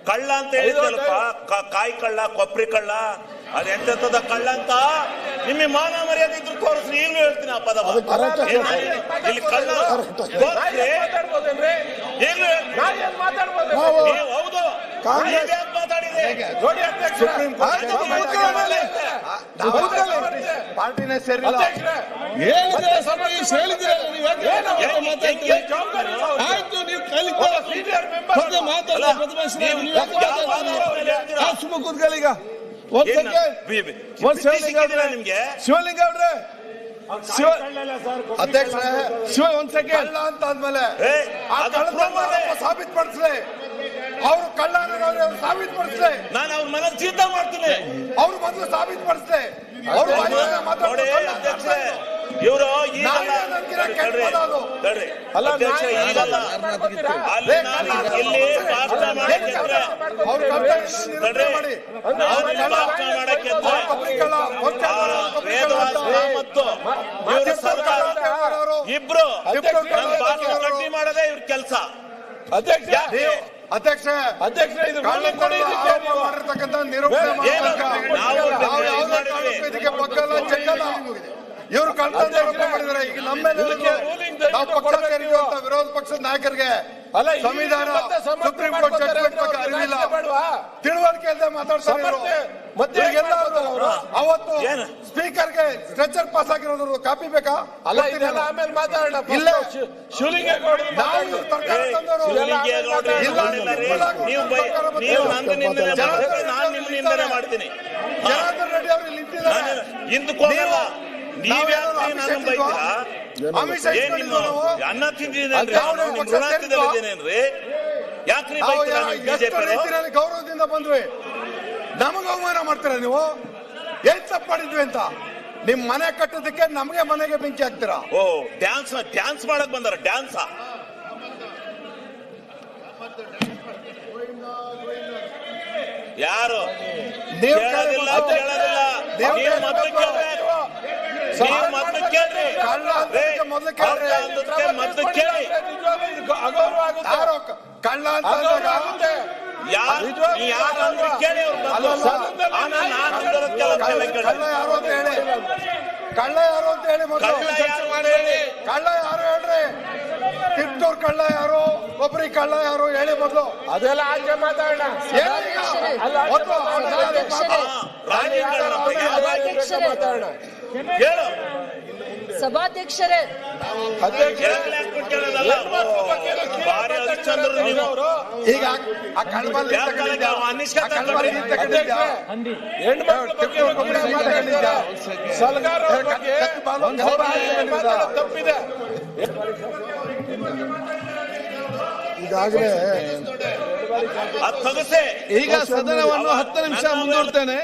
ಕಳ್ಳ ಅಂತ ಹೇಳಿದ್ರಲ್ಪ, ಕಾಯಿ ಕಳ್ಳ, ಕೊಬ್ಬರಿ ಕಳ್ಳ, ಅದೆಂತದ ಕಳ್ಳ ಅಂತ ನಿಮಗೆ ಮಾನ ಮರ್ಯಾದೆ ಇದ್ರು ತೋರಿಸ್ರಿ. ಈಗಲೂ ಹೇಳ್ತೀನಿ ಆ ಪದ. ಇಲ್ಲಿ ಕಳ್ಳ ಹೌದು ಮಾತಾಡಿದೆ ಪಾರ್ಟಿನ ಸೇರಿಲ್ಲ ಆಯ್ತು. ನೀವು ಸುಮ್ಮ ಕೂತ್ಕೊಳ್ಳೀಗ. ನಿಮ್ಗೆ ಶಿವಲಿಂಗ ಅವ್ರೆ, ಅಧ್ಯಕ್ಷ ಒಂದ್ ಸೆಕೆಂಡ್ ಕಳ್ಳ ಅಂತ ಆದ್ಮೇಲೆ ಸಾಬೀತುಪಡಿಸ್ಲಿ. ಅವರು ಕಳ್ಳ ಅನ್ನೋರು ಸಾಬೀತುಪಡಿಸ್ಲಿ. ನಾನು ಅವ್ರ ಮನೆ ಜೀತ ಮಾಡ್ತೀನಿ. ಅವ್ರು ಮೊದಲು ಸಾಬೀತುಪಡಿಸ್ಲಿ. ಅವರು ಇವರು ಇಬ್ರು ಗಟ್ಟಿ ಮಾಡದೆ ಇವ್ರ ಕೆಲಸ. ಅಧ್ಯಕ್ಷ ಮಾಡಿರ್ತಕ್ಕಂಥ ನಿರೂಪಣೆ ಇದಕ್ಕೆ ಬಗ್ಗಲ್ಲ ಚೆಕ್ಕಲ್ಲ. ಇವರು ಕಳ್ತನ ಮಾಡಿದ್ದಾರೆ. ಈಗ ನಮ್ಮ ನಾವು ಪಕ್ಷ ಸೇರಿರುವಂತ ವಿರೋಧ ಪಕ್ಷದ ನಾಯಕರಿಗೆ ಸಂವಿಧಾನ, ಸುಪ್ರೀಂ ಕೋರ್ಟ್ ಜಡ್ಜ್ಮೆಂಟ್ ಬಗ್ಗೆ ಅರಿವಿಲ್ಲ, ತಿಳುವಳಿಕೆ ಇಲ್ಲದೆ ಮಾತಾಡ್ತಾರೆ. ಅವತ್ತು ಸ್ಪೀಕರ್ಗೆ ಸ್ಟ್ರೆಚರ್ ಪಾಸ್ ಆಗಿರೋದು ಕಾಪಿ ಬೇಕಾ? ಆಮೇಲೆ ಮಾತಾಡೋಣ. ಇಲ್ಲ, ಶಿವಲಿಂಗೇಗೌಡ ಮಾಡ್ತೀನಿ. ಜನಾರ್ದನ್ ರೆಡ್ಡಿ ಅವರು ಇಲ್ಲಿ ನಿಂತಿದ್ದಾರೆ. ಅನ್ನ ತಿಂದಿದ್ದೇನೇನ್ರಿ? ಯಾಕ್ರಿ ಗೌರವದಿಂದ ಬಂದ್ವಿ, ನಮಗ ಅವಮಾನ ಮಾಡ್ತೀರಾ ನೀವು? ಏನ್ ತಪ್ಪು ಮಾಡಿದ್ವಿ ಅಂತ? ನಿಮ್ ಮನೆ ಕಟ್ಟೋದಕ್ಕೆ ನಮಗೆ ಮನೆಗೆ ಬೆಂಕಿ ಹಾಕ್ತೀರಾ? ಓ, ಡ್ಯಾನ್ಸ್ ಮಾಡಕ್ ಬಂದಾರ. ಡ್ಯಾನ್ಸ್ ಯಾರು ಕೇಳೋದಿಲ್ಲ, ಕೇಳೋದಿಲ್ಲ. ನೀವು ಮೊದಲು ಕೇಳ್ರಿ, ಮೊದಲು ಕೇಳ್ರಿ, ಮೊದಲು ಕೇಳಿ. ಕಳ್ಳ ಅಂತ ಯಾರು ಕೇಳಿ. ಕಳ್ಳ ಯಾರು ಅಂತ ಹೇಳಿ. ಕಳ್ಳ ಯಾರು ಅಂತ ಹೇಳಿ. ಕಳ್ಳ ಯಾರು ಹೇಳ್ರಿ? ಕಿತ್ತೂರ್ ಕಳ್ಳ ಯಾರು, ಕೊಬ್ಬರಿ ಕಳ್ಳ ಯಾರು ಹೇಳಿ ಮೊದಲು. ಅದೆಲ್ಲ ಆಚೆ ಮಾತಾಡೋಣ. ಸಭಾಧ್ಯಕ್ಷರೇ, ಈಗ ಆ ಕಳ್ಬಲ್ ತಪ್ಪಿದೆ. ಈಗಾಗಲೇ ಈಗ ಸದನವನ್ನು 10 ನಿಮಿಷ ಮುಂದೂಡ್ತೇನೆ.